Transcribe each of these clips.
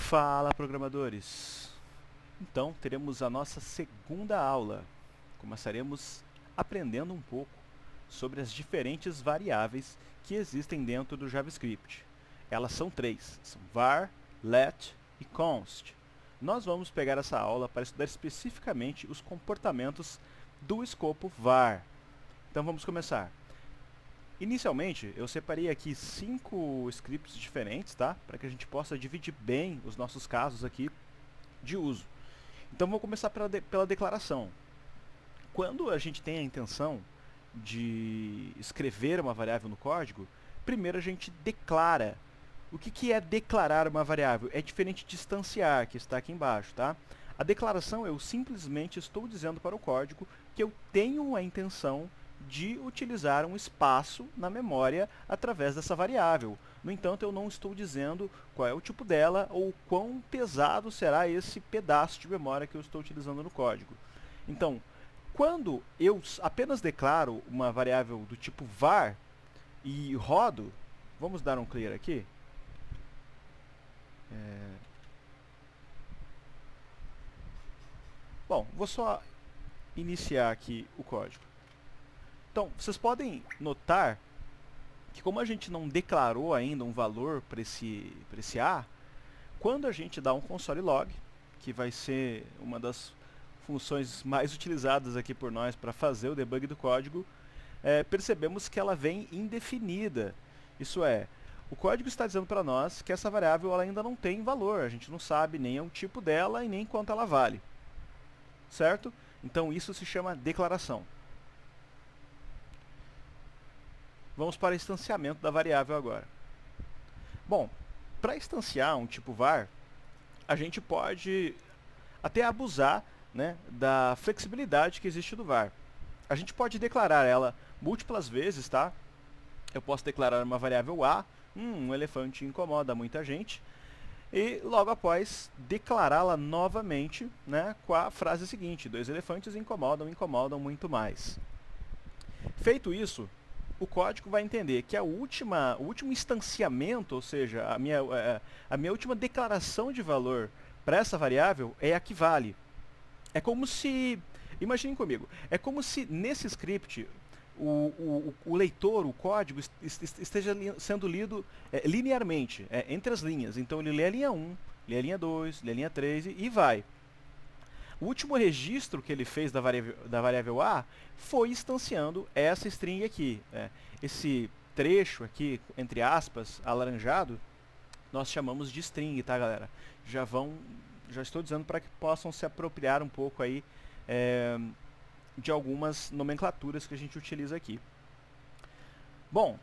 Fala, programadores! Então, teremos a nossa segunda aula. Começaremos aprendendo um pouco sobre as diferentes variáveis que existem dentro do JavaScript. Elas são três, são var, let e const. Nós vamos pegar essa aula para estudar especificamente os comportamentos do escopo var. Então vamos começar. Inicialmente, eu separei aqui 5 scripts diferentes, tá? Para que a gente possa dividir bem os nossos casos aqui de uso. Então vou começar pela declaração. Quando a gente tem a intenção de escrever uma variável no código, primeiro a gente declara. O que é declarar uma variável? É diferente de instanciar, que está aqui embaixo, tá? A declaração eu simplesmente estou dizendo para o código que eu tenho a intenção de utilizar um espaço na memória através dessa variável. No entanto, eu não estou dizendo qual é o tipo dela ou quão pesado será esse pedaço de memória que eu estou utilizando no código. Então, quando eu apenas declaro uma variável do tipo var e rodo, vamos dar um clear aqui. Bom, vou só iniciar aqui o código. Então, vocês podem notar que como a gente não declarou ainda um valor para esse A, quando a gente dá um console log, que vai ser uma das funções mais utilizadas aqui por nós para fazer o debug do código, percebemos que ela vem indefinida. Isso é, o código está dizendo para nós que essa variável ela ainda não tem valor, a gente não sabe nem o tipo dela e nem quanto ela vale. Certo? Então isso se chama declaração. Vamos para o instanciamento da variável agora. Bom, para instanciar um tipo var, a gente pode até abusar, né, da flexibilidade que existe do var. A gente pode declarar ela múltiplas vezes, tá? Eu posso declarar uma variável A, um elefante incomoda muita gente, e logo após declará-la novamente, né, com a frase seguinte: 2 elefantes incomodam muito mais. Feito isso, o código vai entender que o último instanciamento, ou seja, a minha última declaração de valor para essa variável é a que vale. É como se, imaginem comigo, é como se nesse script o leitor, o código, esteja sendo lido linearmente, entre as linhas. Então ele lê a linha 1, lê a linha 2, lê a linha 3 e vai. O último registro que ele fez da variável A foi instanciando essa string aqui. Esse trecho aqui, entre aspas, alaranjado, nós chamamos de string, tá, galera? Já estou dizendo para que possam se apropriar um pouco aí de algumas nomenclaturas que a gente utiliza aqui. Bom,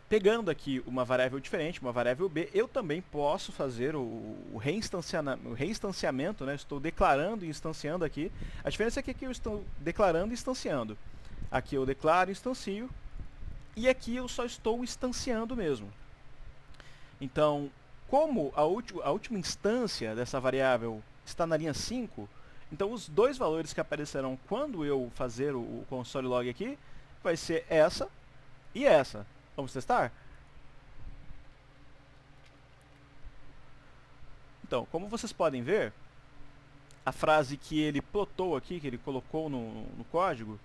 pegando aqui uma variável diferente, uma variável B, eu também posso fazer o reinstanciamento, né? Estou declarando e instanciando aqui. A diferença é que aqui eu estou declarando e instanciando. Aqui eu declaro e instancio. E aqui eu só estou instanciando mesmo. Então, como a última instância dessa variável está na linha 5, então os dois valores que aparecerão quando eu fazer o console log aqui, vai ser essa e essa. Vamos testar? Então, como vocês podem ver, a frase que ele plotou aqui, que ele colocou no código,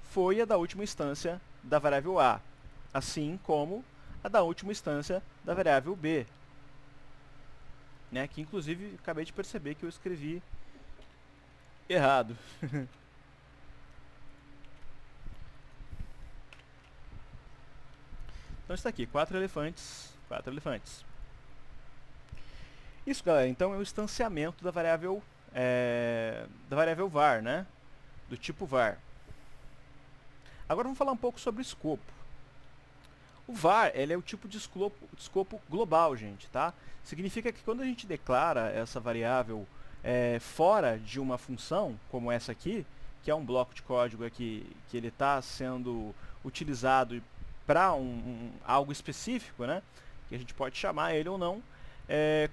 foi a da última instância da variável A, assim como a da última instância da variável B. Né, que inclusive acabei de perceber que eu escrevi errado. Então está aqui, 4 elefantes, 4 elefantes. Isso, galera, então é o instanciamento da variável var, né? Do tipo var. Agora vamos falar um pouco sobre o escopo. O var, ele é o tipo de escopo global, gente, tá? Significa que quando a gente declara essa variável fora de uma função, como essa aqui, que é um bloco de código aqui, que ele está sendo utilizado para algo específico, né? Que a gente pode chamar ele ou não.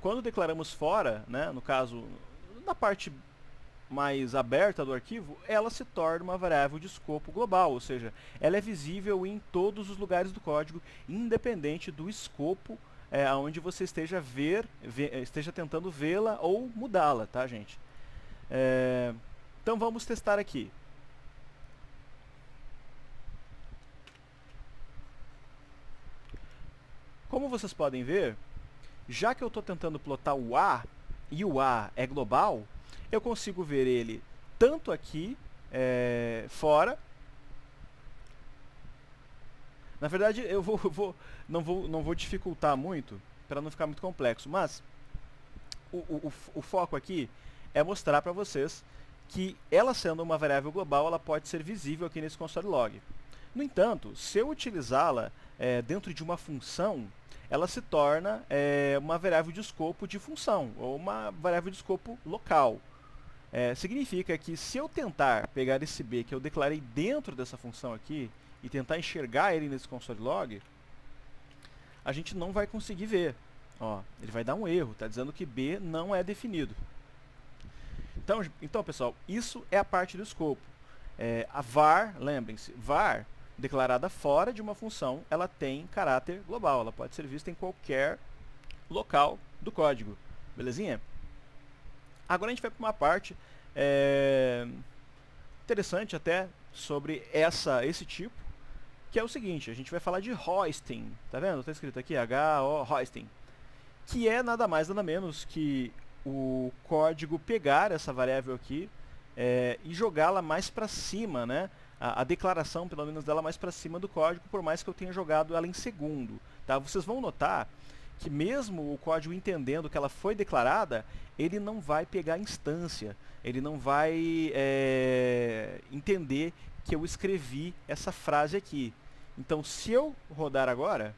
Quando declaramos fora, né, no caso, na parte mais aberta do arquivo, ela se torna uma variável de escopo global, ou seja, ela é visível em todos os lugares do código, independente do escopo onde você esteja esteja tentando vê-la ou mudá-la, tá, gente? Então vamos testar aqui. Como vocês podem ver, já que eu estou tentando plotar o A, e o A é global, eu consigo ver ele tanto aqui fora. Na verdade, eu não vou dificultar muito, para não ficar muito complexo, mas o foco aqui é mostrar para vocês que ela sendo uma variável global, ela pode ser visível aqui nesse console log. No entanto, se eu utilizá-la dentro de uma função, ela se torna uma variável de escopo de função, ou uma variável de escopo local. Significa que se eu tentar pegar esse B que eu declarei dentro dessa função aqui, e tentar enxergar ele nesse console log, a gente não vai conseguir ver. Ó, ele vai dar um erro, está dizendo que B não é definido. Então, pessoal, isso é a parte do escopo. A var, lembrem-se, var declarada fora de uma função, ela tem caráter global, ela pode ser vista em qualquer local do código. Belezinha? Agora a gente vai para uma parte interessante até sobre esse tipo, que é o seguinte: a gente vai falar de hoisting, tá vendo? Está escrito aqui H-O, hoisting, que é nada mais nada menos que o código pegar essa variável aqui e jogá-la mais para cima, né? A declaração, pelo menos, dela mais para cima do código, por mais que eu tenha jogado ela em segundo, tá? Vocês vão notar que mesmo o código entendendo que ela foi declarada, ele não vai pegar a instância, ele não vai entender que eu escrevi essa frase aqui. Então, se eu rodar agora,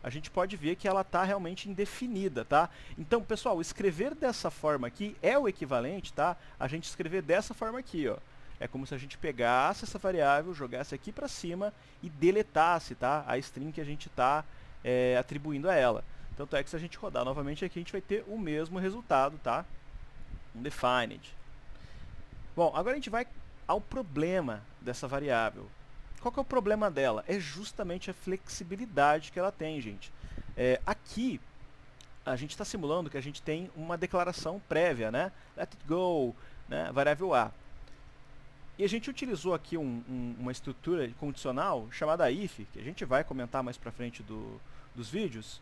a gente pode ver que ela está realmente indefinida, tá? Então, pessoal, escrever dessa forma aqui é o equivalente, tá? A gente escrever dessa forma aqui, ó. É como se a gente pegasse essa variável, jogasse aqui para cima e deletasse, tá? A string que a gente está atribuindo a ela. Tanto é que se a gente rodar novamente aqui, a gente vai ter o mesmo resultado, tá? Undefined. Bom, agora a gente vai ao problema dessa variável. Qual que é o problema dela? É justamente a flexibilidade que ela tem, gente. Aqui, a gente está simulando que a gente tem uma declaração prévia, né? Let it go, né? Variável A. E a gente utilizou aqui uma estrutura condicional chamada if, que a gente vai comentar mais para frente dos vídeos,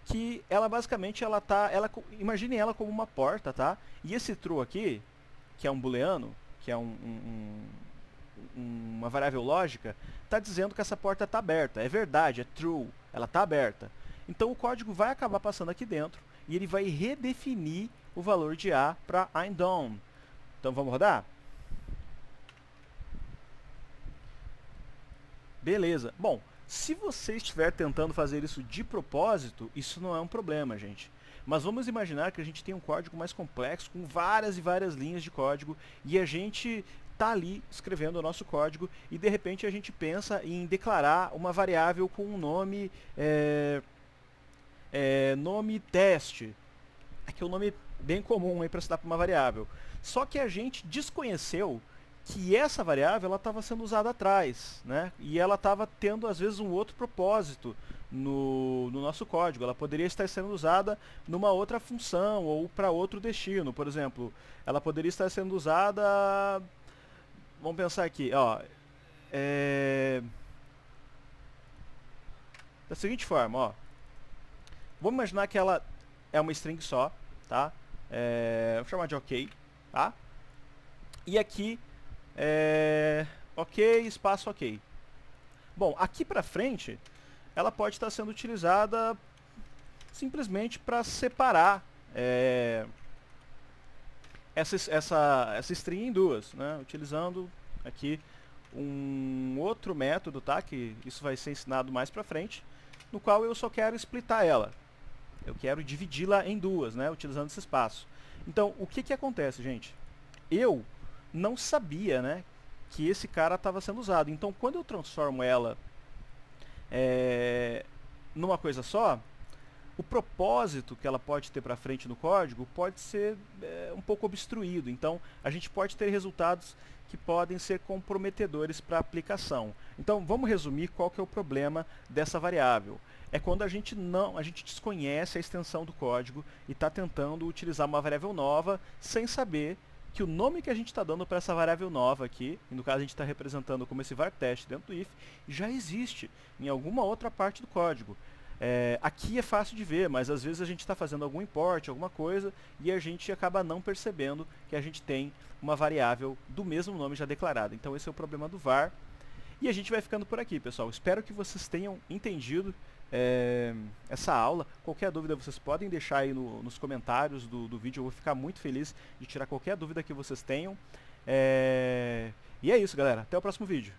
que ela basicamente, imagine ela como uma porta, tá? E esse true aqui, que é um booleano, que é uma variável lógica, está dizendo que essa porta está aberta. É verdade, é true, ela está aberta. Então o código vai acabar passando aqui dentro e ele vai redefinir o valor de A para I'm done. Então vamos rodar? Beleza. Bom, se você estiver tentando fazer isso de propósito, isso não é um problema, gente. Mas vamos imaginar que a gente tem um código mais complexo, com várias e várias linhas de código, e a gente está ali escrevendo o nosso código, e de repente a gente pensa em declarar uma variável com um nome, nome teste. Aqui é um nome bem comum para se dar para uma variável. Só que a gente desconheceu que essa variável ela estava sendo usada atrás, né? E ela estava tendo às vezes um outro propósito no nosso código. Ela poderia estar sendo usada numa outra função ou para outro destino. Por exemplo, ela poderia estar sendo usada, vamos pensar aqui, ó, da seguinte forma, ó. Vamos imaginar que ela é uma string só, tá? Vou chamar de OK, tá? E aqui OK, espaço OK. Bom, aqui pra frente, ela pode estar sendo utilizada simplesmente para separar essa string em duas, né? Utilizando aqui um outro método, tá? Que isso vai ser ensinado mais pra frente, no qual eu só quero splitar ela. Eu quero dividi-la em duas, né? Utilizando esse espaço. Então, o que acontece, gente? Eu não sabia, né, que esse cara estava sendo usado. Então, quando eu transformo ela numa coisa só, o propósito que ela pode ter para frente no código pode ser um pouco obstruído. Então, a gente pode ter resultados que podem ser comprometedores para a aplicação. Então, vamos resumir qual que é o problema dessa variável. é quando a gente desconhece a extensão do código e está tentando utilizar uma variável nova sem saber que o nome que a gente está dando para essa variável nova aqui, e no caso a gente está representando como esse var teste dentro do if, já existe em alguma outra parte do código. Aqui é fácil de ver, mas às vezes a gente está fazendo algum import, alguma coisa, e a gente acaba não percebendo que a gente tem uma variável do mesmo nome já declarada. Então esse é o problema do var. E a gente vai ficando por aqui, pessoal. Espero que vocês tenham entendido essa aula. Qualquer dúvida vocês podem deixar aí nos comentários do vídeo. Eu vou ficar muito feliz de tirar qualquer dúvida que vocês tenham. E é isso, galera. Até o próximo vídeo.